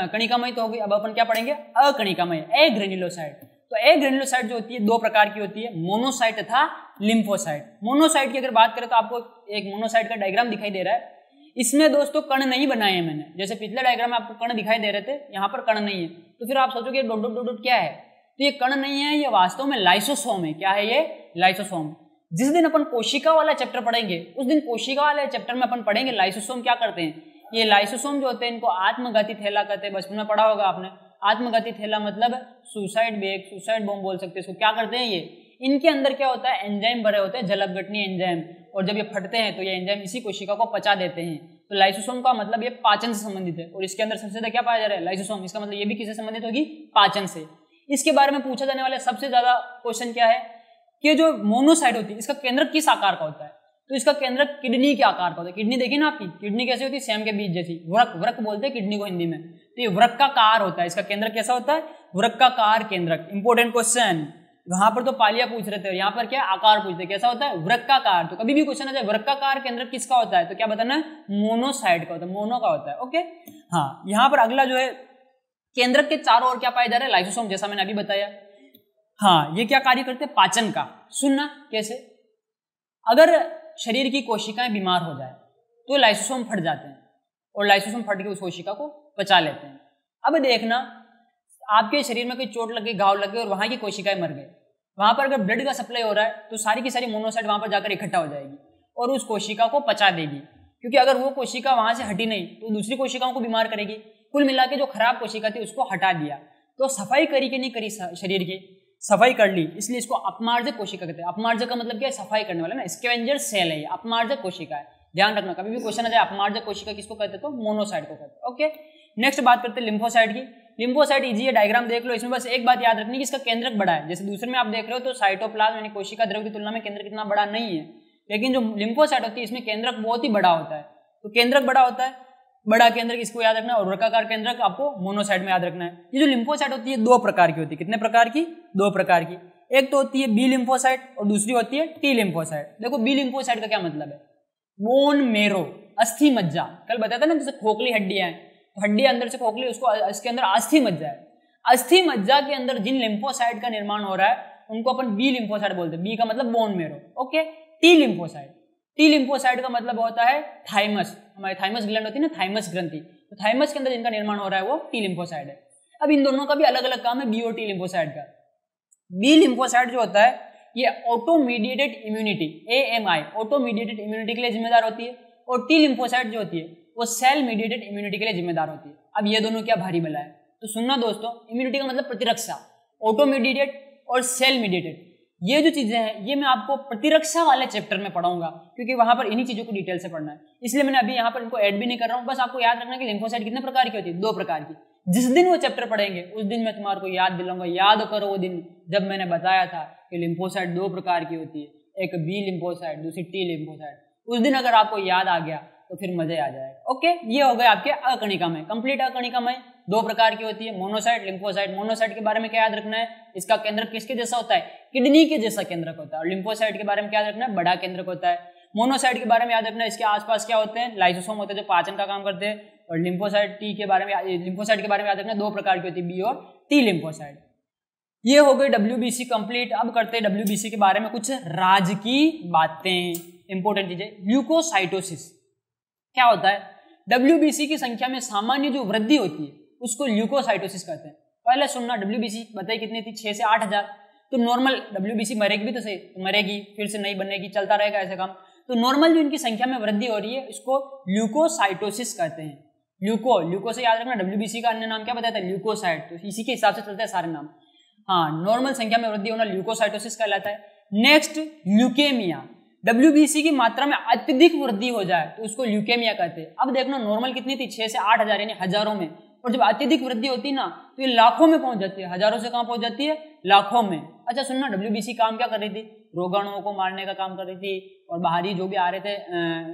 कणिकामयी तो हो गई, अब अपन क्या पढ़ेंगे, अकणिकामयी, एग्रेन्युलोसाइट। तो एग्रेन्युलोसाइट जो होती है 2 प्रकार की होती है, मोनोसाइट तथा लिम्फोसाइट। मोनोसाइट की अगर बात करें तो आपको एक मोनोसाइट का डायग्राम दिखाई दे रहा है। इसमें दोस्तों कण नहीं बनाए हैं मैंने, जैसे पिछले डायग्राम में आपको कण दिखाई दे रहे थे, यहाँ पर कण नहीं है, तो फिर आप सोचोगे डॉट डॉट डॉट क्या है, तो ये कण नहीं है, ये वास्तव में लाइसोसोम है। क्या है ये, लाइसोसोम। जिस दिन अपन कोशिका वाला चैप्टर पढ़ेंगे उस दिन कोशिका वाले चैप्टर में अपन पढ़ेंगे लाइसोसोम क्या करते हैं। ये लाइसोसोम जो होते हैं इनको आत्मघाती थैला कहते हैं, बचपन में पढ़ा होगा आपने। आत्मघाती थैला मतलब सुसाइड बैग, सुसाइड बॉम्ब बोल सकते हैं इसको। क्या करते हैं ये, इनके अंदर क्या होता है, एंजाइम भरे होते हैं, जलअपघटनीय एंजाइम, और जब ये फटते हैं तो ये एंजाइम इसी कोशिका को पचा देते हैं। तो लाइसोसोम का मतलब ये पाचन से संबंधित है, और इसके अंदर सबसे ज्यादा क्या पाया जा रहा है, लाइसोसोम। इसका मतलब ये भी किससे संबंधित होगी, पाचन से। इसके बारे में पूछा जाने वाला सबसे ज्यादा क्वेश्चन क्या है कि जो मोनोसाइट होती है इसका केंद्रक किस आकार का होता है, तो इसका केंद्रक किडनी के आकार का होता है। किडनी देखी ना आपकी, किडनी कैसी होती है, सेम के बीज जैसी, वृक, वृक बोलते हैं किडनी को हिंदी में। तो ये वृक्काकार होता है, इसका केंद्रक कैसा होता है, वृक्काकार केंद्रक। इंपॉर्टेंट क्वेश्चन, वहां पर तो पालिया पूछ रहे थे, यहाँ पर क्या आकार पूछते हैं, कैसा होता है, वृक्काकार। तो कभी भी क्वेश्चन आ जाए वृक्काकार केंद्रक किसका होता है, तो क्या बताना है, मोनोसाइट का होता है, मोनो का होता है। ओके, हाँ, यहाँ पर अगला जो है केंद्रक के चारों ओर क्या पाया जा रहा है, लाइसोसोम, जैसा मैंने अभी बताया। हाँ, ये क्या कार्य करते हैं, पाचन का। सुनना कैसे, अगर शरीर की कोशिकाएं बीमार हो जाए तो लाइसोसोम फट जाते हैं, और लाइसोसोम फट के उस कोशिका को पचा लेते हैं। अब देखना, आपके शरीर में कोई चोट लग गई, घाव लग गए, और वहां की कोशिकाएं मर गई, वहां पर अगर ब्लड का सप्लाई हो रहा है तो सारी की सारी मोनोसाइट वहां पर जाकर इकट्ठा हो जाएगी और उस कोशिका को पचा देगी, क्योंकि अगर वो कोशिका वहां से हटी नहीं तो दूसरी कोशिकाओं को बीमार करेगी। कुल मिला के जो खराब कोशिका थी उसको हटा दिया। तो सफाई करी कि नहीं करी, शरीर की सफाई कर ली, इसलिए इसको अपमार्जक कोशिका कहते हैं। अपमार्जक का मतलब क्या है, सफाई करने वाला ना, स्कैवेंजर सेल है ये, अपमार्जक कोशिका है। ध्यान रखना, कभी भी क्वेश्चन आ जाए अपमार्जक कोशिका किसको कहते हैं, तो मोनोसाइट को कहते हैं। ओके, नेक्स्ट बात करते हैं लिम्फोसाइट की। लिम्फोसाइट इजी है, डायग्राम देख लो। इसमें बस एक बात याद रखनी कि इसका केंद्रक बड़ा है। जैसे दूसरे में आप देख रहे हो तो साइटोप्लाज्म यानी कोशिका द्रव्य की तुलना में केंद्रक इतना बड़ा नहीं है, लेकिन जो लिम्फोसाइट होती है इसमें केंद्रक बहुत ही बड़ा होता है। तो केंद्रक बड़ा होता है, बड़ा केंद्रक इसको याद रखना है, और वृक्काकार केंद्रक आपको मोनोसाइट में याद रखना है। ये जो लिम्फोसाइट होती है 2 प्रकार की होती है। कितने प्रकार की, 2 प्रकार की। एक तो होती है बी लिम्फोसाइट और दूसरी होती है टी लिम्फोसाइट। देखो बी लिम्फोसाइट का क्या मतलब है, बोन मेरो, अस्थि मज्जा। कल बताया था ना, जैसे खोखली हड्डियां हैं, तो हड्डी अंदर से खोखली, उसको इसके अंदर अस्थि मज्जा है। अस्थि मज्जा के अंदर जिन लिम्फोसाइट का निर्माण हो रहा है उनको अपन बी लिम्फोसाइट बोलते हैं। बी का मतलब bone marrow. Okay, T lymphocyte, T lymphocyte का मतलब होता है थाइमस, हमारे थाइमस ग्लैंड होती है ना, थाइमस ग्रंथि, तो थाइमस के अंदर जिनका निर्माण हो रहा है वो टी लिम्फोसाइट है। अब इन दोनों का भी अलग अलग काम है, बी और टी लिम्फोसाइट का। बी लिम्फोसाइट जो होता है ये ऑटोमीडिएटेड इम्यूनिटी, AMI, ऑटोमीडिएटेड इम्यूनिटी के लिए जिम्मेदार होती है, और टी लिम्फोसाइट जो होती है वो सेल मीडिएटेड इम्यूनिटी के लिए जिम्मेदार होती है। अब ये दोनों क्या भारी बला है, तो सुनना दोस्तों, इम्यूनिटी का मतलब प्रतिरक्षा, ऑटोमीडिएटेड और सेल मीडिएटेड, ये जो चीजें हैं ये मैं आपको प्रतिरक्षा वाले चैप्टर में पढ़ाऊंगा, क्योंकि वहां पर इन्हीं चीजों को डिटेल से पढ़ना है, इसलिए मैंने अभी यहाँ पर इनको ऐड भी नहीं कर रहा हूँ। बस आपको याद रखना कि लिम्फोसाइट कितने प्रकार की होती है, 2 प्रकार की। जिस दिन वो चैप्टर पढ़ेंगे उस दिन मैं तुम्हारे को याद दिलाऊंगा, याद करो वो दिन जब मैंने बताया था कि लिम्फोसाइट 2 प्रकार की होती है, एक बी लिम्फोसाइट, दूसरी टी लिम्फोसाइट। उस दिन अगर आपको याद आ गया तो फिर मजे आ जाएगा। ओके, ये हो गए आपके अकणिकामय, कंप्लीट अकणिकामय। 2 प्रकार की होती है, मोनोसाइट, लिम्फोसाइट। मोनोसाइट के बारे में क्या याद रखना है, इसका केंद्रक किसके जैसा होता है, किडनी के जैसा केंद्रक होता है। और लिम्फोसाइट के बारे में क्या याद रखना है, बड़ा केंद्रक होता है। मोनोसाइट के बारे में याद रखना है, इसके आसपास क्या होते हैं, लाइसोसोम होते हैं जो पाचन का काम करते हैं। और लिम्फोसाइट के बारे में याद रखना है, 2 प्रकार की होती है, बी और टी लिम्फोसाइट। ये हो गई WBC कंप्लीट। अब करते हैं WBC के बारे में कुछ राज की बातें, इंपॉर्टेंट चीजें। ल्यूकोसाइटोसिस क्या होता है, WBC की संख्या में सामान्य जो वृद्धि होती है उसको ल्यूकोसाइटोसिस कहते हैं। पहले सुनना, WBC बताइए कितनी थी, 6 से 8,000। तो नॉर्मल WBC मरेगी भी तो सही, मरेगी फिर से नहीं बनेगी, चलता रहेगा ऐसे काम। तो नॉर्मल जो इनकी संख्या में वृद्धि हो रही है इसको ल्यूकोसाइटोसिस कहते हैं। ल्यूको से याद रखना, WBC का अन्य नाम क्या बताया था, ल्यूकोसाइट, तो इसी के हिसाब से चलते हैं सारे नाम। हाँ, नॉर्मल संख्या में वृद्धि होना ल्यूकोसाइटोसिस कहलाता है। नेक्स्ट ल्यूकेमिया, WBC की मात्रा में अत्यधिक वृद्धि हो जाए तो उसको ल्यूकेमिया कहते हैं। अब देखना नॉर्मल कितनी थी, 6 से 8,000 यानी हजारों में, और जब अत्यधिक वृद्धि होती है ना तो ये लाखों में पहुंच जाती है, हजारों से कहां पहुंच जाती है, लाखों में। अच्छा सुनना, WBC काम क्या कर रही थी, रोगाणुओं को मारने का काम कर रही थी और बाहरी जो भी आ रहे थे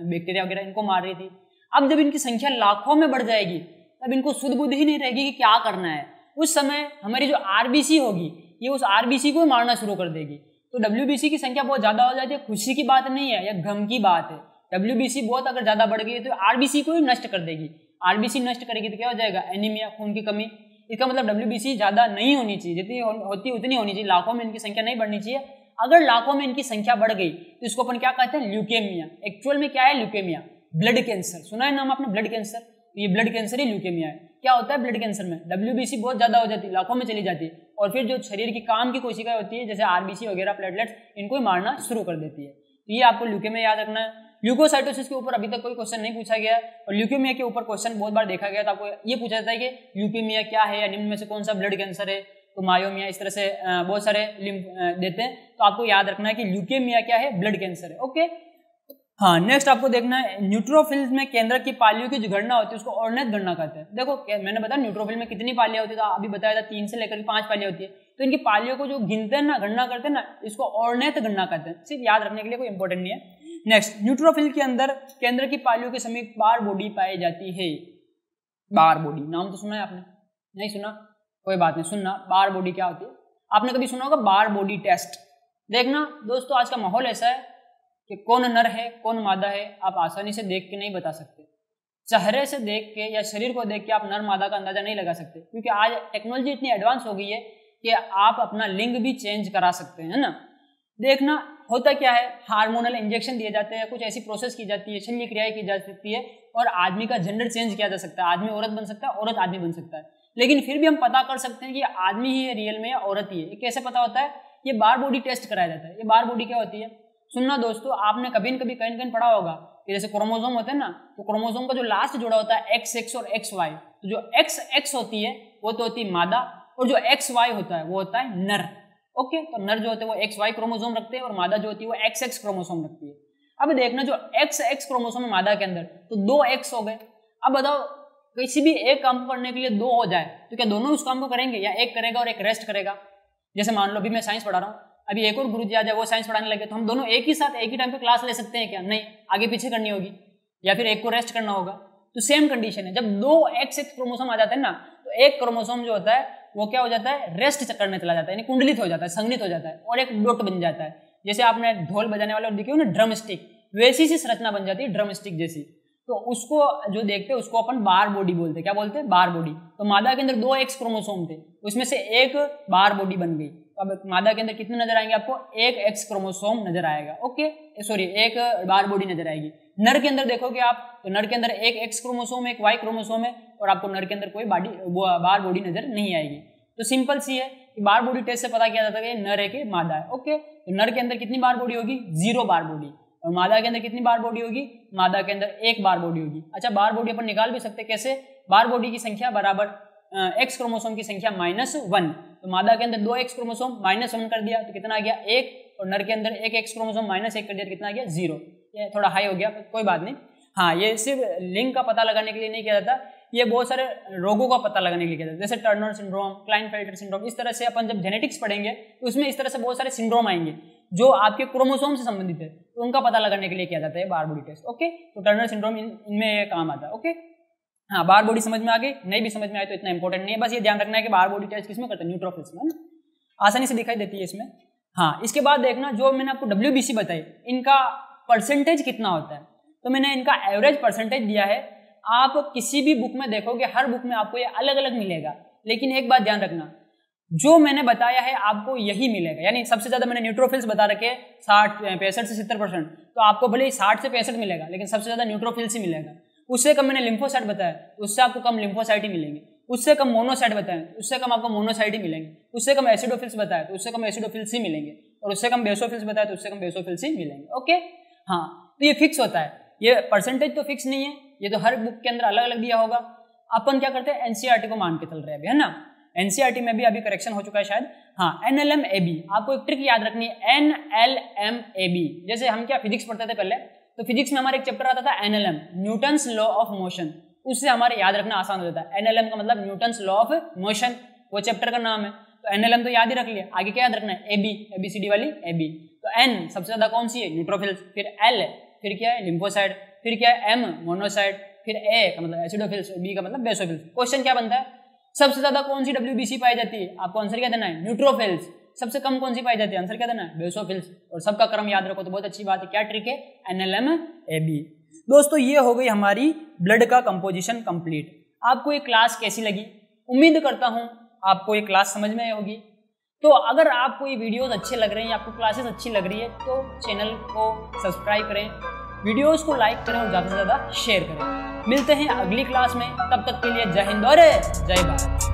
बैक्टीरिया वगैरह इनको मार रही थी। अब जब इनकी संख्या लाखों में बढ़ जाएगी तब इनको सुध बुद्धि ही नहीं रहेगी कि क्या करना है। उस समय हमारी जो RBC होगी ये उस RBC को मारना शुरू कर देगी। तो WBC की संख्या बहुत ज्यादा हो जाती है, खुशी की बात नहीं है, यह गम की बात है। WBC बहुत अगर ज्यादा बढ़ गई तो RBC को ही नष्ट कर देगी। RBC नष्ट करेगी तो क्या हो जाएगा, एनीमिया, खून की कमी। इसका मतलब WBC ज्यादा नहीं होनी चाहिए, जितनी होती उतनी होनी चाहिए, लाखों में इनकी संख्या नहीं बढ़नी चाहिए। अगर लाखों में इनकी संख्या बढ़ गई तो इसको अपन क्या कहते हैं, ल्यूकेमिया। एक्चुअल में क्या है ल्यूकेमिया, ब्लड कैंसर। सुना है नाम आपने, ब्लड कैंसर, तो ये ब्लड कैंसर ही ल्यूकेमिया है। क्या होता है ब्लड कैंसर में, WBC बहुत ज्यादा हो जाती है, लाखों में चली जाती है, और फिर जो शरीर की काम की कोशिकाएं होती है जैसे RBC वगैरह, प्लेटलेट्स, इनको ही मारना शुरू कर देती है। तो ये आपको ल्यूकेमिया याद रखना है। ल्यूकोसाइटोसिस के ऊपर अभी तक कोई क्वेश्चन नहीं पूछा गया है, और ल्यूकेमिया के ऊपर क्वेश्चन बहुत बार देखा गया था। आपको ये पूछा जाता है कि ल्यूकेमिया क्या है या निम्न में से कौन सा ब्लड कैंसर है, तो मायोमिया, इस तरह से बहुत सारे देते हैं। तो आपको याद रखना है कि ल्यूकेमिया क्या है, ब्लड कैंसर है। ओके, हाँ, नेक्स्ट आपको देखना है न्यूट्रोफिल्स में केंद्र की पालियों की जो गणना होती है उसको ऑर्नेथ गणना कहते हैं। देखो मैंने बताया न्यूट्रोफिल में कितनी पालियां होती है, तो अभी बताया था 3 से लेकर 5 पालियां होती है। तो इनकी पालियों को जो गिनते हैं ना, गणना करते हैं ना, इसको ऑर्नेथ गणना कहते हैं। सिर्फ याद रखने के लिए, कोई इंपॉर्टेंट नहीं है। नेक्स्ट, न्यूट्रोफिल के अंदर केंद्र की पालियों के समीप बार बॉडी पाई जाती है। बार बॉडी नाम तो सुना है आपने, नहीं सुना कोई बात नहीं, सुनना। बार बॉडी क्या होती है, आपने कभी सुना होगा बार बॉडी टेस्ट। देखना दोस्तों, आज का माहौल ऐसा है कि कौन नर है कौन मादा है आप आसानी से देख के नहीं बता सकते। चेहरे से देख के या शरीर को देख के आप नर मादा का अंदाजा नहीं लगा सकते, क्योंकि आज टेक्नोलॉजी इतनी एडवांस हो गई है कि आप अपना लिंग भी चेंज करा सकते हैं, है ना। देखना होता क्या है, हार्मोनल इंजेक्शन दिए जाते हैं, कुछ ऐसी प्रोसेस की जाती है, शल्य क्रियाएं की जा सकती है, और आदमी का जेंडर चेंज किया जा सकता है। आदमी औरत बन सकता है, औरत आदमी बन सकता है, लेकिन फिर भी हम पता कर सकते हैं कि आदमी ही है रियल में या औरत ही है। ये कैसे पता होता है, ये बार बॉडी टेस्ट कराया जाता है। ये बार बॉडी क्या होती है, सुनना दोस्तों, आपने कभी न कभी कहीं पढ़ा होगा कि जैसे क्रोमोसोम होते हैं ना, तो क्रोमोसोम का जो लास्ट जोड़ा होता है XX और XY, तो जो XX होती है वो तो होती है मादा, और जो XY होता है वो होता है नर। ओके, तो नर जो होते हैं वो XY क्रोमोसोम रखते हैं और मादा जो होती है वो XX क्रोमोसोम रखती है। अब देखना, जो XX क्रोमोसोम है मादा के अंदर, तो 2 X हो गए। अब बताओ, किसी भी एक काम को करने के लिए 2 हो जाए तो क्या दोनों उस काम को करेंगे, या एक करेगा और एक रेस्ट करेगा। जैसे मान लो अभी मैं साइंस पढ़ा रहा हूँ, अभी एक और गुरुजी आ जाए वो साइंस पढ़ाने लगे, तो हम दोनों एक ही साथ एक ही टाइम पे क्लास ले सकते हैं क्या, नहीं, आगे पीछे करनी होगी, या फिर एक को रेस्ट करना होगा। तो सेम कंडीशन है, जब 2 XX क्रोमोसोम आ जाते हैं ना, तो एक क्रोमोसोम जो होता है वो क्या हो जाता है, रेस्ट करने चला जाता है, यानी कुंडलित हो जाता है, संगठित हो जाता है, और एक डोट बन जाता है। जैसे आपने ढोल बजाने वाले दिखे हो ना, ड्रम स्टिक, वैसी सी संरचना बन जाती है, ड्रम स्टिक जैसी। तो उसको जो देखते हैं उसको अपन बार बॉडी बोलते हैं। क्या बोलते हैं, बार बॉडी। तो मादा के अंदर 2 X क्रोमोसोम थे, उसमें से एक बार बॉडी बन गई। अब मादा के अंदर कितने नजर आएंगे आपको, 1 X क्रोमोसोम नजर आएगा। ओके, सॉरी, एक बार बॉडी नजर आएगी। नर के अंदर देखोगे आप, तो नर के अंदर 1 X क्रोमोसोम, 1 Y क्रोमोसोम है, और आपको नर के अंदर कोई बार बॉडी नजर नहीं आएगी। तो सिंपल सी है कि बार बॉडी टेस्ट से पता किया जाता है कि नर है कि मादा है। ओके, तो नर के अंदर कितनी बार बॉडी होगी, 0 बार बॉडी, और मादा के अंदर कितनी बार बॉडी होगी, मादा के अंदर 1 बार बॉडी होगी। अच्छा, बार बॉडी अपन निकाल भी सकते, कैसे, बार बॉडी की संख्या बराबर X क्रोमोसोम की संख्या -1। तो मादा के अंदर 2 X क्रोमोसोम, -1 कर दिया तो कितना आ गया, 1, और नर के अंदर 1 X क्रोमोसोम -1 कर दिया तो कितना आ गया, 0। ये थोड़ा हाई हो गया, कोई बात नहीं। हाँ, ये सिर्फ लिंग का पता लगाने के लिए नहीं किया जाता, ये बहुत सारे रोगों का पता लगाने के लिए किया जाता है, जैसे टर्नर सिंड्रोम, क्लाइनफेल्टर सिंड्रोम। इस तरह से अपन जब जेनेटिक्स पढ़ेंगे तो उसमें इस तरह से बहुत सारे सिंड्रोम आएंगे जो आपके क्रोमोसोम से संबंधित है, तो उनका पता लगाने के लिए किया जाता है बार बॉडी टेस्ट। ओके, तो टर्नर सिंड्रोम इनमें काम आता है। ओके, हाँ, बार बॉडी समझ में आ गई, नहीं भी समझ में आए तो इतना इंपॉर्टेंट नहीं है, बस ये ध्यान रखना है कि बार बॉडी टेस्ट किसमें करते हैं, न्यूट्रोफिल्स में, आसानी से दिखाई देती है इसमें। हाँ, इसके बाद देखना, जो मैंने आपको WBC बताई, इनका परसेंटेज कितना होता है, तो मैंने इनका एवरेज परसेंटेज दिया है। आप किसी भी बुक में देखोगे, हर बुक में आपको ये अलग अलग मिलेगा, लेकिन एक बात ध्यान रखना, जो मैंने बताया है आपको यही मिलेगा। यानी सबसे ज्यादा मैंने न्यूट्रोफिल्स बता रखे 65 से 70%, तो आपको भले ही 60 से 65 मिलेगा, लेकिन सबसे ज्यादा न्यूट्रोफिल्स ही मिलेगा। उससे कम मैंने लिम्फोसाइट बताया, उससे आपको कम लिम्फोसाइट ही मिलेंगे। उससे कम मोनोसाइट बताएं तो उससे कम आपको मोनोसाइट ही मिलेंगे, उससे कम एसिडोफिल्स बताए तो उससे कम एसिडोफिल्स ही मिलेंगे, और उससे कम बेसोफिल्स बताए तो उससे कम बेसोफिल्स ही मिलेंगे। ओके हाँ, तो ये फिक्स होता है, ये परसेंटेज तो फिक्स नहीं है, ये तो हर बुक के अंदर अलग अलग दिया होगा। अपन क्या करते हैं, एनसीईआरटी को मान के चल रहे हैं अभी, है ना। एनसीईआरटी में भी अभी करेक्शन हो चुका है शायद। हाँ, NLMAB, आपको एक ट्रिक याद रखनी है, NLMAB। जैसे हम क्या फिजिक्स पढ़ते थे पहले, तो फिजिक्स में हमारे एक चैप्टर आता था NLM, Newton's law of motion, उससे हमारे याद रखना आसान हो जाता है। NLM का मतलब न्यूटन्स लॉ ऑफ मोशन, वो चैप्टर का नाम है। तो NLM तो याद ही रख लिया, आगे क्या याद रखना है, AB, ABCD वाली AB। तो N सबसे ज्यादा कौन सी है, न्यूट्रोफिल्स, फिर L फिर क्या है, लिम्फोसाइट, फिर क्या है, M मोनोसाइट, फिर A का मतलब एसिडोफिल्स, B का मतलब बेसोफिल्स। क्वेश्चन क्या बनता है, सबसे ज्यादा कौन सी WBC पाई जाती है, आपको आंसर क्या देना है, न्यूट्रोफिल्स। सबसे कम कौन सी पाई जाती है, आंसर क्या देना है, बेसोफिल्स। और सबका क्रम याद रखो तो बहुत अच्छी बात है। क्या ट्रिक है, NLMAB। दोस्तों ये हो गई हमारी ब्लड का कंपोजिशन कंप्लीट। आपको ये क्लास कैसी लगी, उम्मीद करता हूं आपको ये क्लास समझ में आई होगी। तो अगर आपको ये वीडियोस अच्छे लग रहे हैं, आपको क्लासेस अच्छी लग रही है, तो चैनल को सब्सक्राइब करें, वीडियोस को लाइक करें और ज़्यादा से ज़्यादा शेयर करें। मिलते हैं अगली क्लास में, तब तक के लिए जय हिंद और जय भारत।